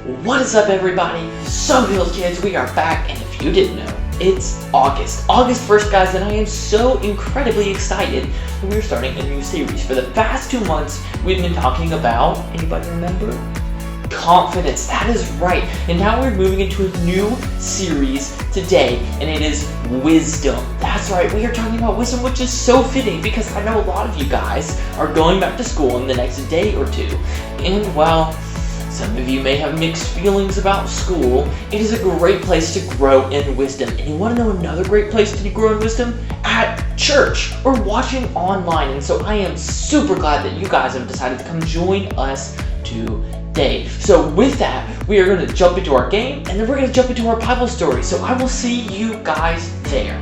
What is up, everybody? Sohills Kids, we are back, and if you didn't know, it's August 1st, guys, and I am so incredibly excited that we're starting a new series. For the past 2 months, we've been talking about, anybody remember? Confidence. That is right. And now we're moving into a new series today, and it is wisdom. That's right. We are talking about wisdom, which is so fitting because I know a lot of you guys are going back to school in the next day or two. And while some of you may have mixed feelings about school, it is a great place to grow in wisdom. And you want to know another great place to grow in wisdom? At church or watching online. And so I am super glad that you guys have decided to come join us today. So with that, we are going to jump into our game, and then we're going to jump into our Bible story. So I will see you guys there.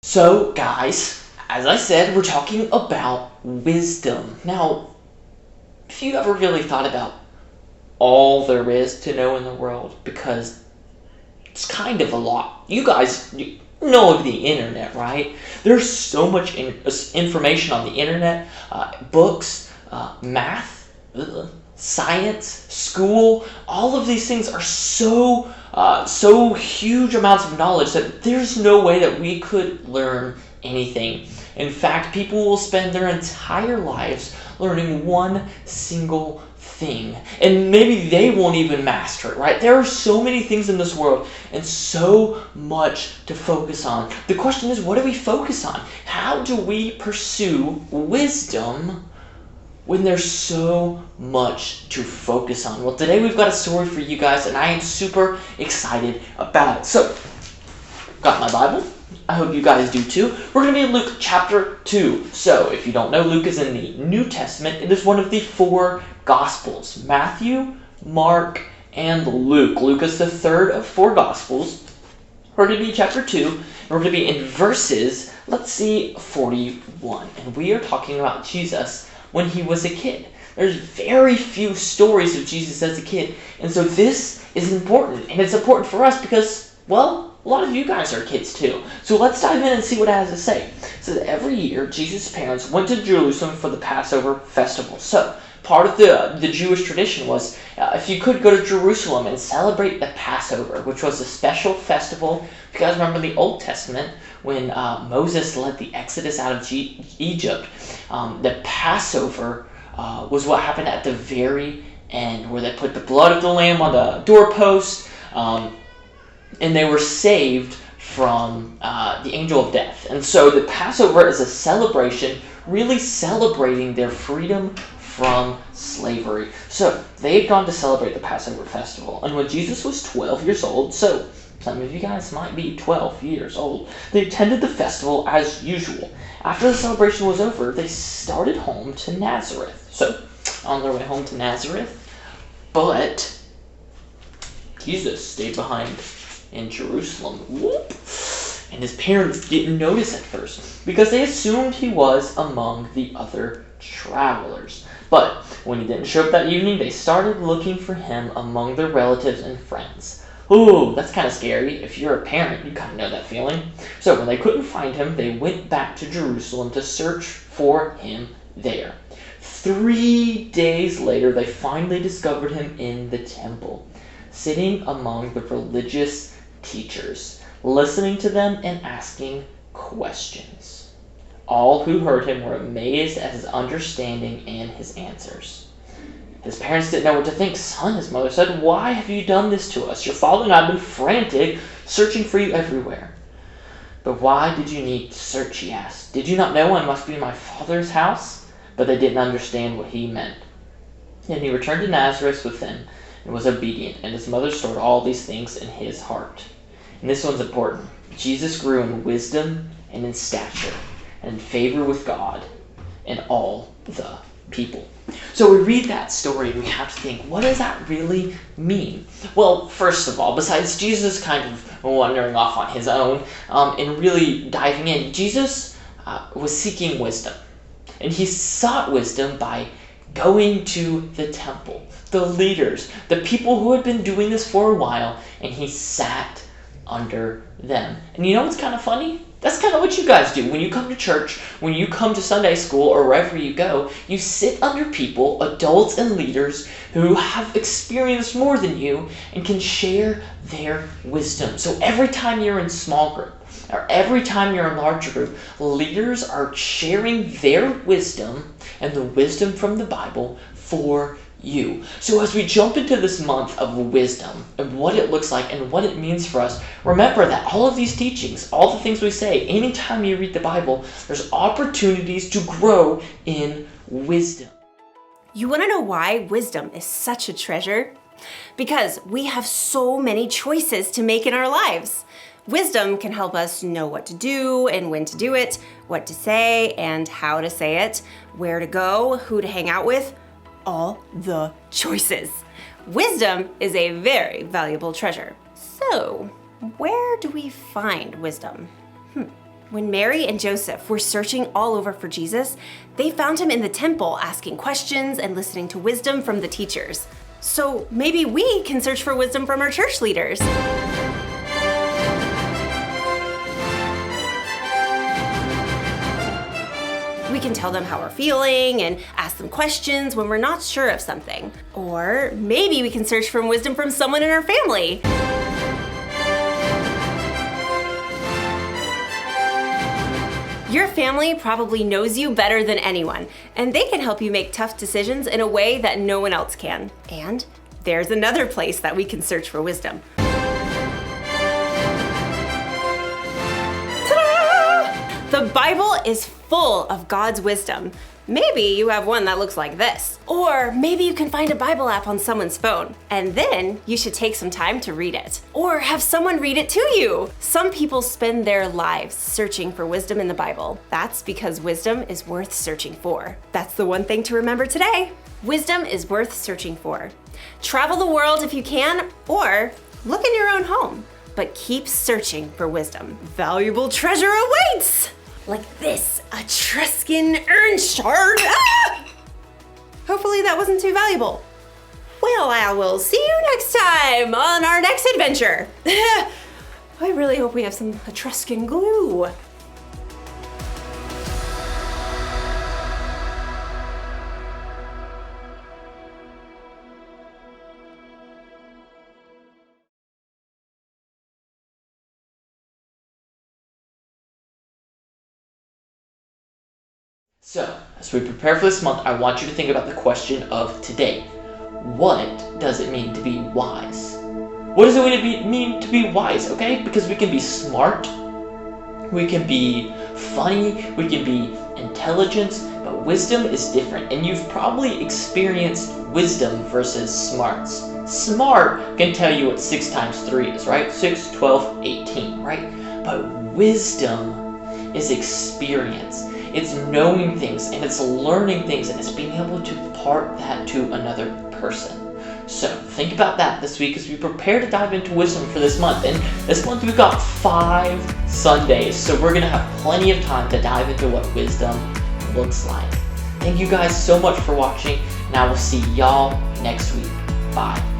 So, guys, as I said, we're talking about wisdom. Now, if you ever really thought about all there is to know in the world, because it's kind of a lot. You guys know of the internet, right? There's so much information on the internet, books, math, science, school. All of these things are so huge amounts of knowledge that there's no way that we could learn anything. In fact, people will spend their entire lives learning one single thing, and maybe they won't even master it, right? There are so many things in this world and so much to focus on. The question is, what do we focus on? How do we pursue wisdom when there's so much to focus on? Well, today we've got a story for you guys, and I am super excited about it. So, got my Bible. I hope you guys do too. We're going to be in Luke chapter 2. So, if you don't know, Luke is in the New Testament. It is one of the 4 Gospels: Matthew, Mark, and Luke. Luke is the third of 4 Gospels. We're going to be chapter 2, and we're going to be in verses, let's see, 41. And we are talking about Jesus when he was a kid. There's very few stories of Jesus as a kid. And so this is important. And it's important for us because, well, a lot of you guys are kids too. So let's dive in and see what it has to say. It says every year, Jesus' parents went to Jerusalem for the Passover festival. So part of the Jewish tradition was if you could go to Jerusalem and celebrate the Passover, which was a special festival. If you guys remember the Old Testament, when Moses led the Exodus out of Egypt, the Passover was what happened at the very end, where they put the blood of the lamb on the doorpost, and they were saved from the angel of death. And so the Passover is a celebration, really celebrating their freedom from slavery. So they had gone to celebrate the Passover festival. And when Jesus was 12 years old, so some of you guys might be 12 years old, they attended the festival as usual. After the celebration was over, they started home to Nazareth. So on their way home to Nazareth, but Jesus stayed behind in Jerusalem. Whoop. And his parents didn't notice at first because they assumed he was among the other travelers. But when he didn't show up that evening, they started looking for him among their relatives and friends. Ooh, that's kind of scary. If you're a parent, you kind of know that feeling. So when they couldn't find him, they went back to Jerusalem to search for him there. 3 days later, they finally discovered him in the temple, sitting among the religious teachers, listening to them and asking questions. All who heard him were amazed at his understanding and his answers. His parents didn't know what to think. "Son," his mother said, "why have you done this to us? Your father and I have been frantic, searching for you everywhere." "But why did you need to search?" he asked. "Did you not know I must be in my father's house?" But they didn't understand what he meant. And he returned to Nazareth with them and was obedient, and his mother stored all these things in his heart. And this one's important. Jesus grew in wisdom and in stature and in favor with God and all the people. So we read that story and we have to think, what does that really mean? Well, first of all, besides Jesus kind of wandering off on his own and really diving in, Jesus was seeking wisdom. And he sought wisdom by going to the temple, the leaders, the people who had been doing this for a while, and he sat under them. And you know what's kind of funny? That's kind of what you guys do. When you come to church, when you come to Sunday school, or wherever you go, you sit under people, adults and leaders, who have experienced more than you and can share their wisdom. So every time you're in small group, or every time you're in large group, leaders are sharing their wisdom and the wisdom from the Bible for you. So as we jump into this month of wisdom and what it looks like and what it means for us, remember that all of these teachings, all the things we say, anytime you read the Bible, there's opportunities to grow in wisdom. You want to know why wisdom is such a treasure? Because we have so many choices to make in our lives. Wisdom can help us know what to do and when to do it, what to say and how to say it, where to go, who to hang out with, all the choices. Wisdom is a very valuable treasure. So, where do we find wisdom? When Mary and Joseph were searching all over for Jesus, they found him in the temple asking questions and listening to wisdom from the teachers. So maybe we can search for wisdom from our church leaders. We can tell them how we're feeling and ask them questions when we're not sure of something. Or maybe we can search for wisdom from someone in our family. Your family probably knows you better than anyone, and they can help you make tough decisions in a way that no one else can. And there's another place that we can search for wisdom. Ta-da! The Bible is full of God's wisdom. Maybe you have one that looks like this. Or maybe you can find a Bible app on someone's phone, and then you should take some time to read it. Or have someone read it to you. Some people spend their lives searching for wisdom in the Bible. That's because wisdom is worth searching for. That's the one thing to remember today. Wisdom is worth searching for. Travel the world if you can, or look in your own home. But keep searching for wisdom. Valuable treasure awaits! Like this Etruscan urn shard. Ah! Hopefully that wasn't too valuable. Well, I will see you next time on our next adventure. I really hope we have some Etruscan glue. So, as we prepare for this month, I want you to think about the question of today. What does it mean to be wise? What does it mean to be wise, okay? Because we can be smart, we can be funny, we can be intelligent, but wisdom is different. And you've probably experienced wisdom versus smarts. Smart can tell you what 6 times 3 is, right? 6, 12, 18, right? But wisdom is experience. It's knowing things, and it's learning things, and it's being able to impart that to another person. So think about that this week as we prepare to dive into wisdom for this month. And this month we've got 5 Sundays, so we're going to have plenty of time to dive into what wisdom looks like. Thank you guys so much for watching, and I will see y'all next week. Bye.